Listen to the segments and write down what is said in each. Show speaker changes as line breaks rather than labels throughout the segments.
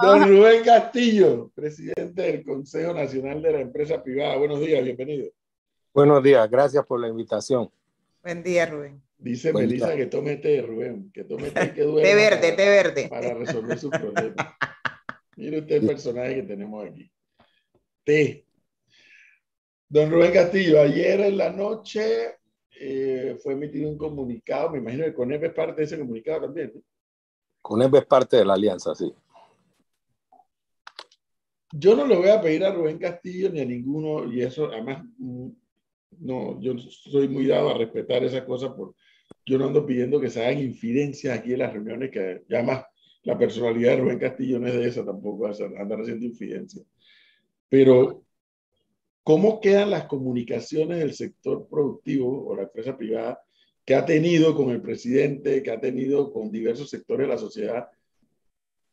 Don Rubén Castillo, presidente del Consejo Nacional de la Empresa Privada. Buenos días, bienvenido.
Buenos días, gracias por la invitación.
Buen día, Rubén.
Dice Melissa que tome té, Rubén, que tome té y que duerma.
Té verde.
Para resolver sus problemas. Mire usted el personaje que tenemos aquí. Té. Don Rubén Castillo, ayer en la noche fue emitido un comunicado, me imagino que CONEP es parte de ese comunicado también, ¿no?
CONEP es parte de la alianza, sí.
Yo no le voy a pedir a Rubén Castillo ni a ninguno, y eso además, no, yo soy muy dado a respetar esas cosas, yo no ando pidiendo que se hagan infidencias aquí en las reuniones, que además la personalidad de Rubén Castillo no es de esa tampoco, andar haciendo infidencias. Pero, ¿cómo quedan las comunicaciones del sector productivo o la empresa privada que ha tenido con el presidente, que ha tenido con diversos sectores de la sociedad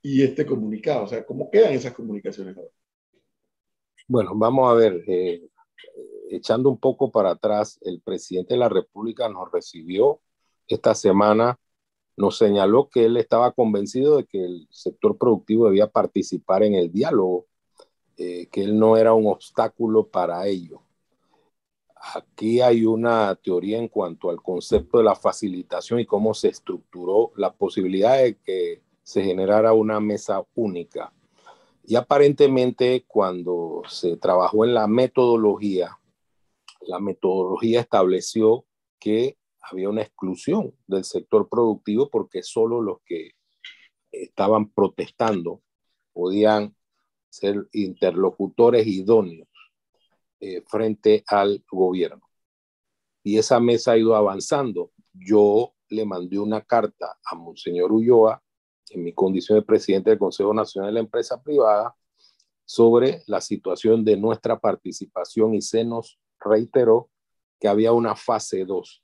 y este comunicado? O sea, ¿cómo quedan esas comunicaciones ahora?
Bueno, vamos a ver, echando un poco para atrás, el presidente de la República nos recibió esta semana, nos señaló que él estaba convencido de que el sector productivo debía participar en el diálogo, que él no era un obstáculo para ello. Aquí hay una teoría en cuanto al concepto de la facilitación y cómo se estructuró la posibilidad de que se generara una mesa única. Y aparentemente cuando se trabajó en la metodología estableció que había una exclusión del sector productivo porque solo los que estaban protestando podían ser interlocutores idóneos frente al gobierno. Y esa mesa ha ido avanzando. Yo le mandé una carta a Monseñor Ulloa, en mi condición de presidente del Consejo Nacional de la Empresa Privada, sobre la situación de nuestra participación y se nos reiteró que había una fase 2.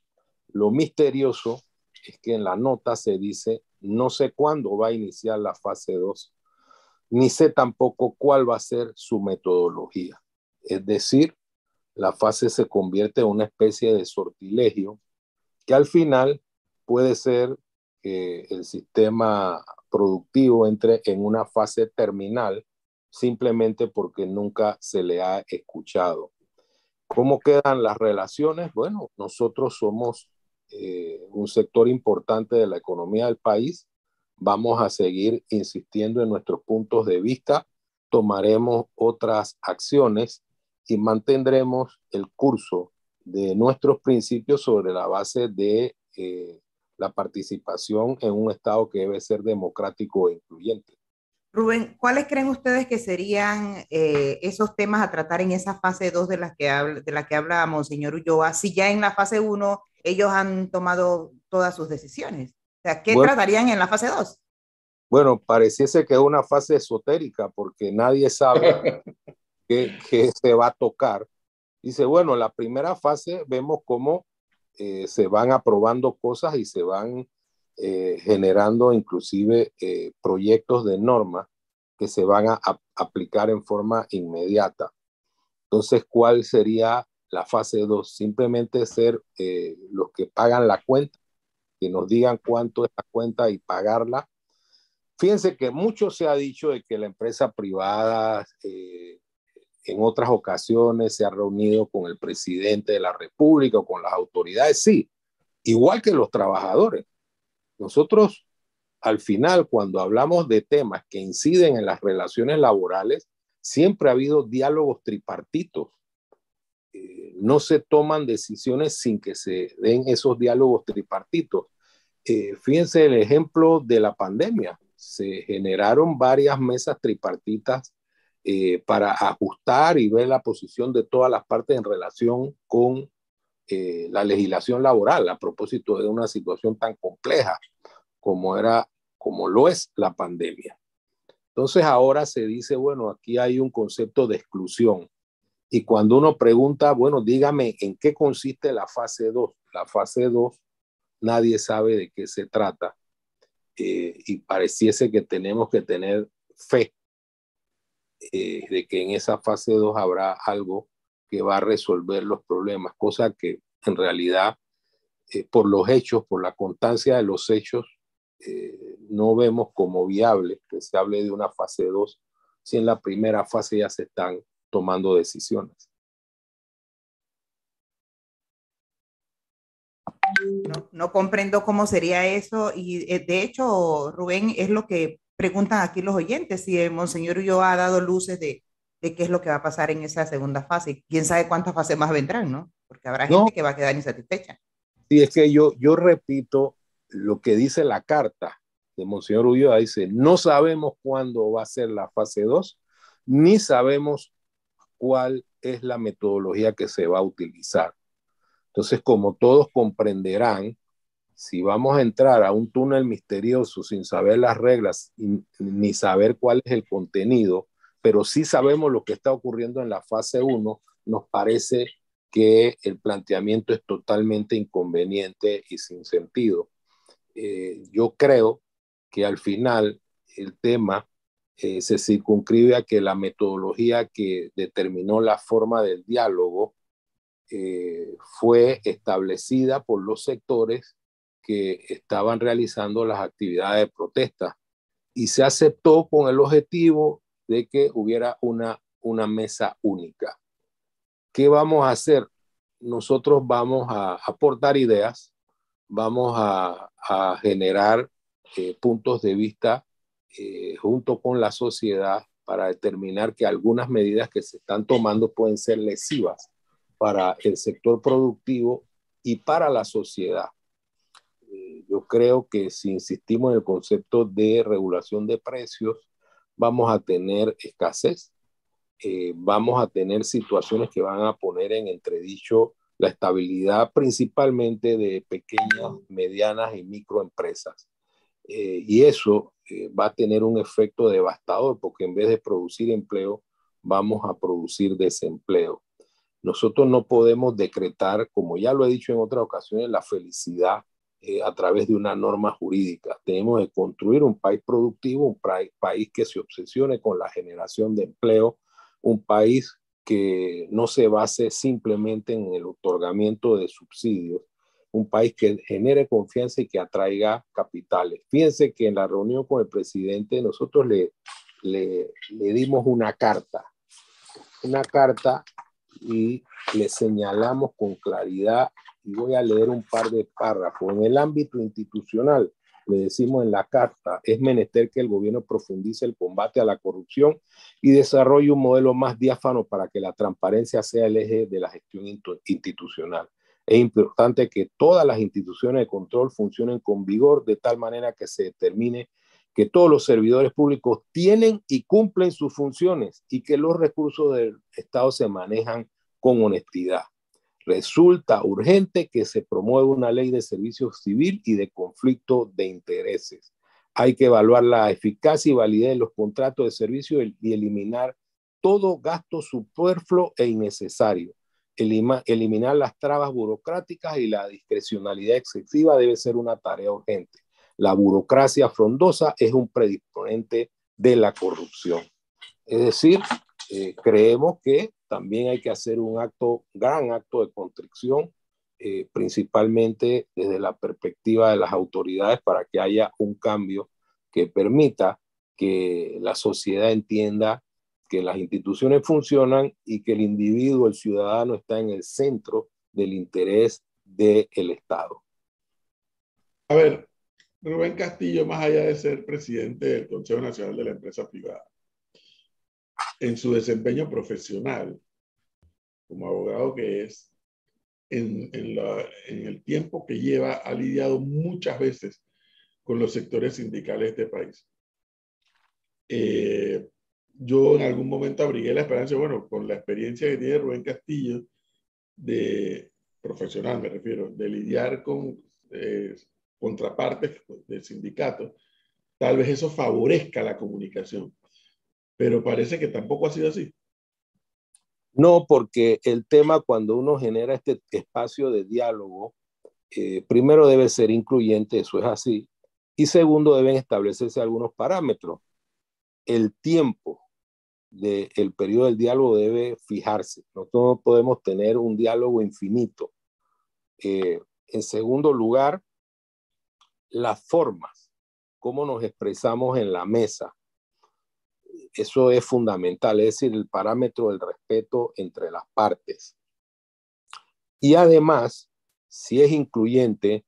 Lo misterioso es que en la nota se dice no sé cuándo va a iniciar la fase 2, ni sé tampoco cuál va a ser su metodología. Es decir, la fase se convierte en una especie de sortilegio que al final puede ser que el sistema productivo entre en una fase terminal simplemente porque nunca se le ha escuchado. ¿Cómo quedan las relaciones? Bueno, nosotros somos un sector importante de la economía del país. Vamos a seguir insistiendo en nuestros puntos de vista, tomaremos otras acciones y mantendremos el curso de nuestros principios sobre la base de la participación en un Estado que debe ser democrático e incluyente.
Rubén, ¿cuáles creen ustedes que serían esos temas a tratar en esa fase 2 de la que habla Monseñor Ulloa, si ya en la fase 1 ellos han tomado todas sus decisiones? O sea, ¿qué tratarían en la fase 2?
Bueno, pareciese que es una fase esotérica porque nadie sabe qué se va a tocar. Dice, bueno, la primera fase vemos cómo se van aprobando cosas y se van generando inclusive proyectos de norma que se van a aplicar en forma inmediata. Entonces, ¿cuál sería la fase 2? Simplemente ser los que pagan la cuenta, que nos digan cuánto es la cuenta y pagarla. Fíjense que mucho se ha dicho de que la empresa privada en otras ocasiones se ha reunido con el presidente de la República o con las autoridades, sí, igual que los trabajadores. Nosotros, al final, cuando hablamos de temas que inciden en las relaciones laborales, siempre ha habido diálogos tripartitos. No se toman decisiones sin que se den esos diálogos tripartitos. Fíjense el ejemplo de la pandemia. Se generaron varias mesas tripartitas para ajustar y ver la posición de todas las partes en relación con la legislación laboral a propósito de una situación tan compleja como lo es la pandemia. Entonces ahora se dice, bueno, aquí hay un concepto de exclusión. Y cuando uno pregunta, bueno, dígame en qué consiste la fase 2. La fase 2, nadie sabe de qué se trata. Y pareciese que tenemos que tener fe de que en esa fase 2 habrá algo que va a resolver los problemas, cosa que en realidad por los hechos, por la constancia de los hechos, no vemos como viable que se hable de una fase 2 si en la primera fase ya se están tomando decisiones.
No comprendo cómo sería eso y de hecho, Rubén, es lo que preguntan aquí los oyentes, si el Monseñor Ulloa ha dado luces de qué es lo que va a pasar en esa segunda fase. ¿Quién sabe cuántas fases más vendrán, no? Porque habrá gente que va a quedar insatisfecha.
Sí, es que yo repito lo que dice la carta de Monseñor Ulloa, dice, no sabemos cuándo va a ser la fase 2, ni sabemos cuál es la metodología que se va a utilizar. Entonces, como todos comprenderán, si vamos a entrar a un túnel misterioso sin saber las reglas ni saber cuál es el contenido, pero sí sabemos lo que está ocurriendo en la fase 1, nos parece que el planteamiento es totalmente inconveniente y sin sentido. Yo creo que al final el tema se circunscribe a que la metodología que determinó la forma del diálogo fue establecida por los sectores que estaban realizando las actividades de protesta y se aceptó con el objetivo de que hubiera una mesa única. ¿Qué vamos a hacer? Nosotros vamos a aportar ideas, vamos a generar puntos de vista junto con la sociedad para determinar que algunas medidas que se están tomando pueden ser lesivas para el sector productivo y para la sociedad. Yo creo que si insistimos en el concepto de regulación de precios, vamos a tener escasez, vamos a tener situaciones que van a poner en entredicho la estabilidad principalmente de pequeñas, medianas y microempresas. Y eso va a tener un efecto devastador porque en vez de producir empleo, vamos a producir desempleo. Nosotros no podemos decretar, como ya lo he dicho en otras ocasiones, la felicidad a través de una norma jurídica. Tenemos que construir un país productivo, un país que se obsesione con la generación de empleo, un país que no se base simplemente en el otorgamiento de subsidios, un país que genere confianza y que atraiga capitales. Fíjense que en la reunión con el presidente nosotros le dimos una carta y le señalamos con claridad, y voy a leer un par de párrafos. En el ámbito institucional, le decimos en la carta, es menester que el gobierno profundice el combate a la corrupción y desarrolle un modelo más diáfano para que la transparencia sea el eje de la gestión institucional. Es importante que todas las instituciones de control funcionen con vigor de tal manera que se determine que todos los servidores públicos tienen y cumplen sus funciones y que los recursos del Estado se manejan con honestidad. Resulta urgente que se promueva una ley de servicio civil y de conflicto de intereses. Hay que evaluar la eficacia y validez de los contratos de servicio y eliminar todo gasto superfluo e innecesario. Eliminar las trabas burocráticas y la discrecionalidad excesiva debe ser una tarea urgente. La burocracia frondosa es un predisponente de la corrupción. Es decir, creemos que también hay que hacer un gran acto de contrición, principalmente desde la perspectiva de las autoridades para que haya un cambio que permita que la sociedad entienda que las instituciones funcionan y que el individuo, el ciudadano, está en el centro del interés del Estado.
A ver, Rubén Castillo, más allá de ser presidente del Consejo Nacional de la Empresa Privada, en su desempeño profesional, como abogado que es, en el tiempo que lleva, ha lidiado muchas veces con los sectores sindicales de este país. Yo en algún momento abrigué la esperanza, bueno, con la experiencia que tiene Rubén Castillo, de profesional me refiero, de lidiar con contrapartes del sindicato, tal vez eso favorezca la comunicación, pero parece que tampoco ha sido así.
No, porque el tema cuando uno genera este espacio de diálogo, primero debe ser incluyente, eso es así, y segundo deben establecerse algunos parámetros. El tiempo del periodo del diálogo debe fijarse. Nosotros no podemos tener un diálogo infinito. En segundo lugar, las formas. cómo nos expresamos en la mesa. Eso es fundamental, es decir, el parámetro del respeto entre las partes. Y además, si es incluyente,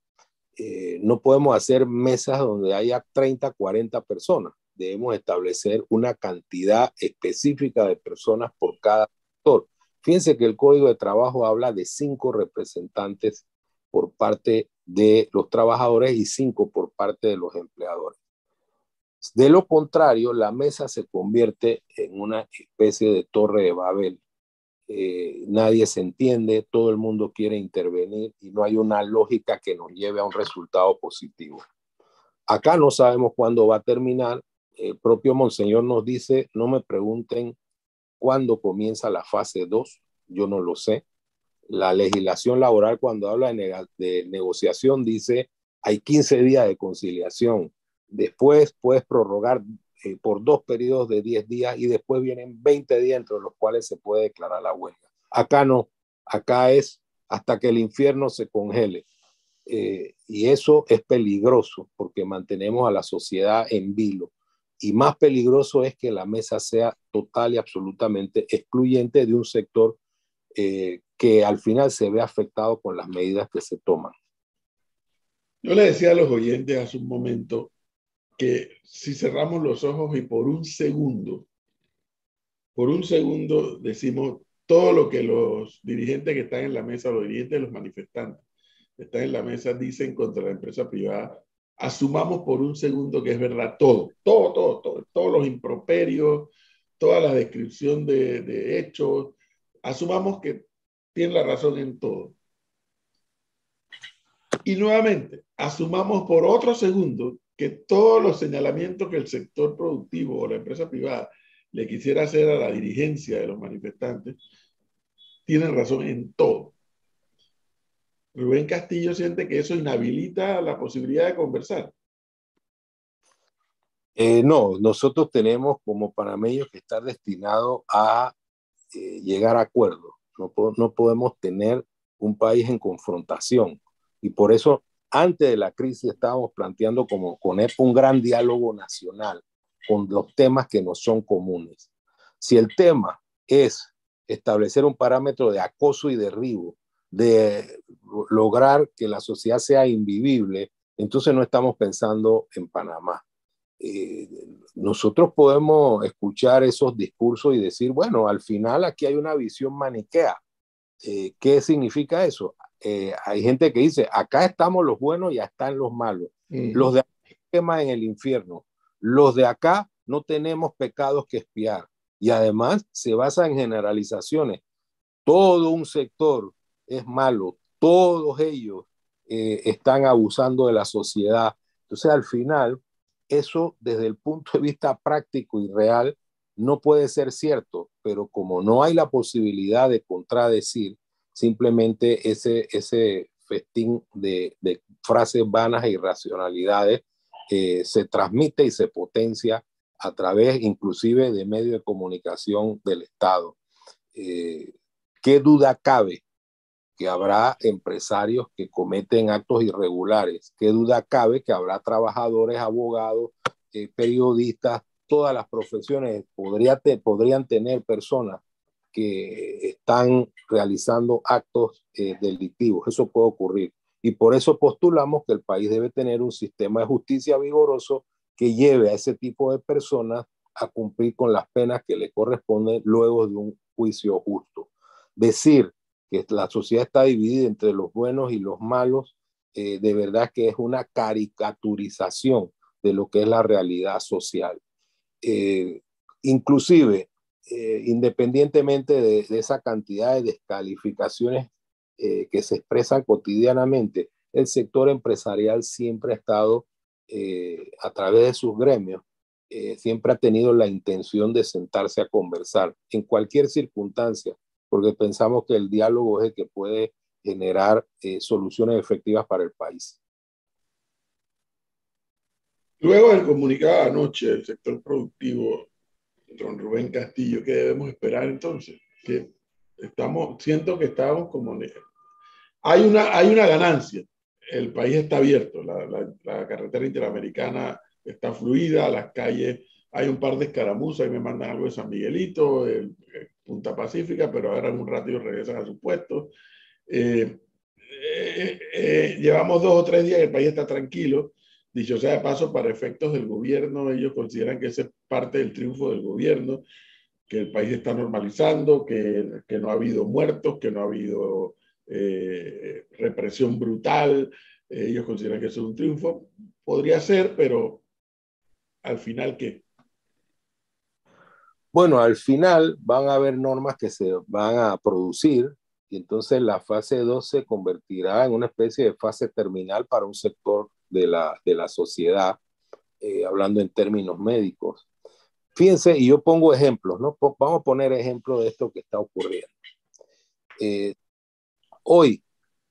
no podemos hacer mesas donde haya 30, 40 personas. Debemos establecer una cantidad específica de personas por cada sector. Fíjense que el Código de Trabajo habla de 5 representantes por parte de los trabajadores y 5 por parte de los empleadores. De lo contrario, la mesa se convierte en una especie de torre de Babel. Nadie se entiende, todo el mundo quiere intervenir y no hay una lógica que nos lleve a un resultado positivo. Acá no sabemos cuándo va a terminar. El propio Monseñor nos dice, no me pregunten cuándo comienza la fase 2, yo no lo sé. La legislación laboral cuando habla de negociación dice hay 15 días de conciliación. Después puedes prorrogar por 2 periodos de 10 días y después vienen 20 días entre los cuales se puede declarar la huelga. Acá no, acá es hasta que el infierno se congele. Y eso es peligroso porque mantenemos a la sociedad en vilo. Y más peligroso es que la mesa sea total y absolutamente excluyente de un sector que al final se ve afectado con las medidas que se toman.
Yo le decía a los oyentes hace un momento que si cerramos los ojos y por un segundo decimos todo lo que los dirigentes que están en la mesa, los dirigentes de los manifestantes que están en la mesa dicen contra la empresa privada, asumamos por un segundo que es verdad todo, todos los improperios, toda la descripción de hechos, asumamos que tienen la razón en todo. Y nuevamente, asumamos por otro segundo que todos los señalamientos que el sector productivo o la empresa privada le quisiera hacer a la dirigencia de los manifestantes tienen razón en todo. Rubén Castillo siente que eso inhabilita la posibilidad de conversar.
No, nosotros tenemos como panameños que estar destinados a llegar a acuerdos. No podemos tener un país en confrontación. Y por eso, antes de la crisis, estábamos planteando como con un gran diálogo nacional con los temas que nos son comunes. Si el tema es establecer un parámetro de acoso y derribo, de lograr que la sociedad sea invivible, entonces no estamos pensando en Panamá. Nosotros podemos escuchar esos discursos y decir, bueno, al final aquí hay una visión maniquea. ¿Qué significa eso? Hay gente que dice, acá estamos los buenos y acá están los malos. Los de acá queman en el infierno. Los de acá no tenemos pecados que expiar. Y además se basa en generalizaciones. Todo un sector es malo. Todos ellos están abusando de la sociedad. Entonces, al final, eso desde el punto de vista práctico y real no puede ser cierto, pero como no hay la posibilidad de contradecir, simplemente ese festín de frases vanas e irracionalidades se transmite y se potencia a través inclusive de medios de comunicación del Estado. ¿Qué duda cabe que habrá empresarios que cometen actos irregulares? ¿Qué duda cabe que habrá trabajadores, abogados, periodistas, todas las profesiones podrían tener personas que están realizando actos delictivos? Eso puede ocurrir. Y por eso postulamos que el país debe tener un sistema de justicia vigoroso que lleve a ese tipo de personas a cumplir con las penas que le corresponden luego de un juicio justo. Decir que la sociedad está dividida entre los buenos y los malos, de verdad que es una caricaturización de lo que es la realidad social. Inclusive, independientemente de esa cantidad de descalificaciones que se expresan cotidianamente, el sector empresarial siempre ha estado, a través de sus gremios, siempre ha tenido la intención de sentarse a conversar en cualquier circunstancia, porque pensamos que el diálogo es el que puede generar soluciones efectivas para el país.
Luego del comunicado anoche del sector productivo, don Rubén Castillo, ¿qué debemos esperar entonces? Que siento que estamos como... Hay una ganancia. El país está abierto. La carretera interamericana está fluida, las calles, hay un par de escaramuzas y me mandan algo de San Miguelito, Punta Pacífica, pero ahora en un ratito regresan a su puesto. Llevamos 2 o 3 días y el país está tranquilo. Dicho sea de paso, para efectos del gobierno, ellos consideran que ese es parte del triunfo del gobierno, que el país está normalizando, que no ha habido muertos, que no ha habido represión brutal. Ellos consideran que eso es un triunfo. Podría ser, pero al final, ¿qué?
Bueno, al final van a haber normas que se van a producir y entonces la fase 2 se convertirá en una especie de fase terminal para un sector de la sociedad, hablando en términos médicos. Fíjense, y yo pongo ejemplos, ¿no? Vamos a poner ejemplos de esto que está ocurriendo. Hoy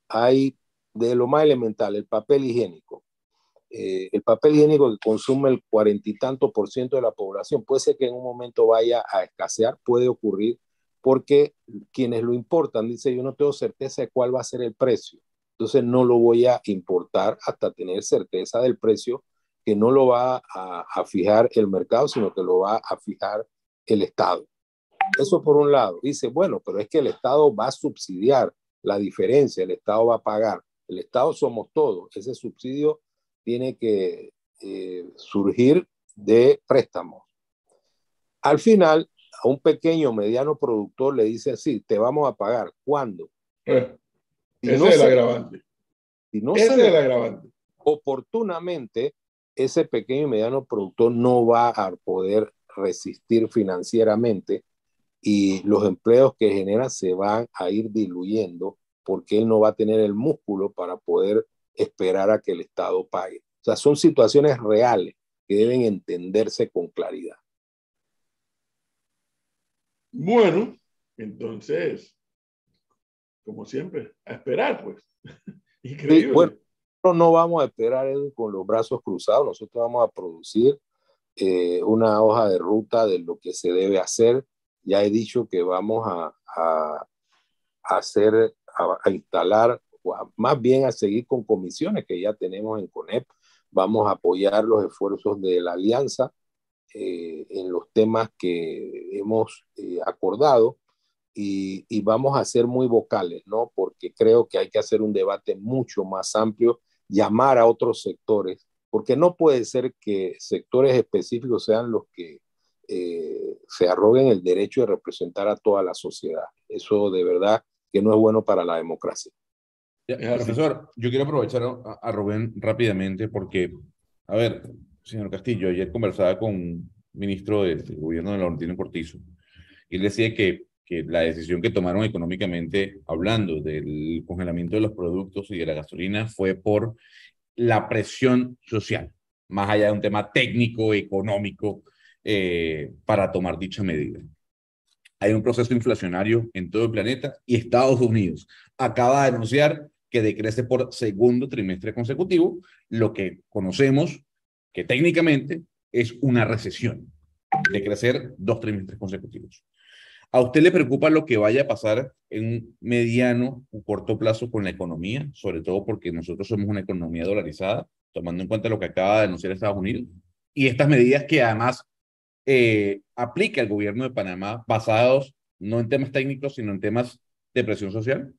hay de lo más elemental, el papel higiénico. El papel higiénico que consume el 40 y tanto% de la población, puede ser que en un momento vaya a escasear, puede ocurrir, porque quienes lo importan dicen, yo no tengo certeza de cuál va a ser el precio, entonces no lo voy a importar hasta tener certeza del precio, que no lo va a fijar el mercado, sino que lo va a fijar el Estado. Eso por un lado. Dice, bueno, pero es que el Estado va a subsidiar la diferencia, el Estado va a pagar. El Estado somos todos. Ese subsidio tiene que surgir de préstamos. Al final, a un pequeño o mediano productor le dice así, te vamos a pagar. ¿Cuándo?
Ese
Si
es
no
el agravante.
Si no
Ese
se
es
le
el agravante.
oportunamente, ese pequeño y mediano productor no va a poder resistir financieramente y los empleos que genera se van a ir diluyendo porque él no va a tener el músculo para poder esperar a que el Estado pague. O sea, son situaciones reales que deben entenderse con claridad.
Bueno, entonces, como siempre, a esperar, pues.
Sí, bueno,
Increíble.
no vamos a esperar con los brazos cruzados, nosotros vamos a producir una hoja de ruta de lo que se debe hacer. Ya he dicho que vamos a hacer, a instalar, más bien a seguir con comisiones que ya tenemos en CONEP. Vamos a apoyar los esfuerzos de la alianza en los temas que hemos acordado y vamos a ser muy vocales, ¿no? Porque creo que hay que hacer un debate mucho más amplio, llamar a otros sectores, porque no puede ser que sectores específicos sean los que se arroguen el derecho de representar a toda la sociedad. Eso de verdad que no es bueno para la democracia.
Ya,
Es así.
profesor, yo quiero aprovechar a Rubén rápidamente porque, a ver, señor Castillo, ayer conversaba con un ministro del gobierno de Laurentino Cortizo y él decía que la decisión que tomaron económicamente, hablando del congelamiento de los productos y de la gasolina, fue por la presión social, más allá de un tema técnico, económico, para tomar dicha medida. Hay un proceso inflacionario en todo el planeta y Estados Unidos acaba de anunciar que decrece por segundo trimestre consecutivo, lo que conocemos que técnicamente es una recesión, decrecer 2 trimestres consecutivos. ¿A usted le preocupa lo que vaya a pasar en un mediano o corto plazo con la economía? Sobre todo porque nosotros somos una economía dolarizada, tomando en cuenta lo que acaba de anunciar Estados Unidos. Y estas medidas que además aplica el gobierno de Panamá basados no en temas técnicos, sino en temas de presión social.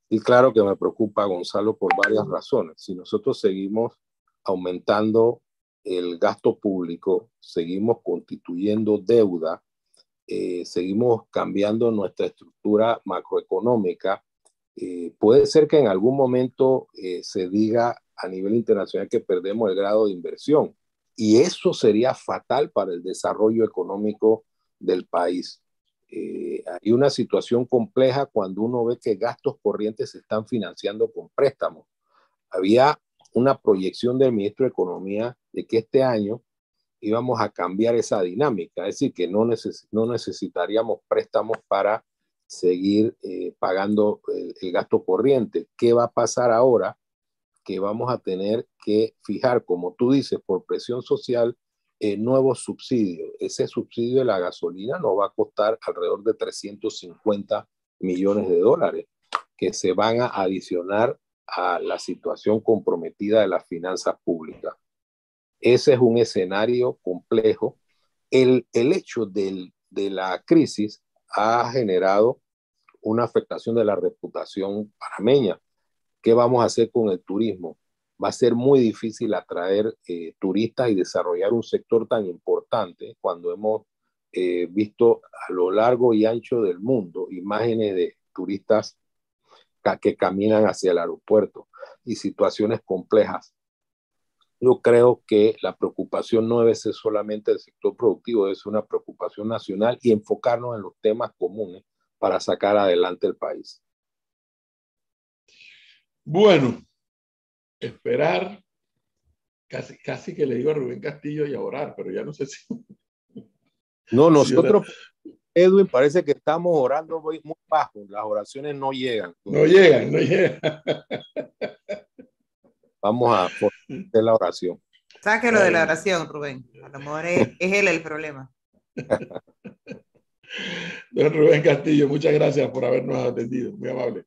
Y claro que me preocupa, Gonzalo, por varias razones. Si nosotros seguimos aumentando el gasto público, seguimos constituyendo deuda, seguimos cambiando nuestra estructura macroeconómica, puede ser que en algún momento se diga a nivel internacional que perdemos el grado de inversión y eso sería fatal para el desarrollo económico del país. Hay una situación compleja cuando uno ve que gastos corrientes se están financiando con préstamos. Había una proyección del ministro de Economía de que este año íbamos a cambiar esa dinámica, es decir, que no necesitaríamos préstamos para seguir pagando el gasto corriente. ¿Qué va a pasar ahora? Que vamos a tener que fijar, como tú dices, por presión social, nuevos subsidios. Ese subsidio de la gasolina nos va a costar alrededor de 350 millones de dólares que se van a adicionar a la situación comprometida de las finanzas públicas. ese es un escenario complejo. El hecho de la crisis ha generado una afectación de la reputación panameña. ¿Qué vamos a hacer con el turismo? Va a ser muy difícil atraer turistas y desarrollar un sector tan importante cuando hemos visto a lo largo y ancho del mundo imágenes de turistas que caminan hacia el aeropuerto y situaciones complejas. Yo creo que la preocupación no debe ser solamente del sector productivo, debe ser una preocupación nacional y enfocarnos en los temas comunes para sacar adelante el país.
Bueno, esperar, casi que le digo a Rubén Castillo y a orar, pero ya no sé si...
No, nosotros, Edwin, parece que estamos orando muy bajo, las oraciones no llegan.
No llegan, no llegan.
Vamos a hacer la oración.
Sáquelo de la oración, Rubén. A lo mejor es él el problema.
Don Rubén Castillo, muchas gracias por habernos atendido. Muy amable.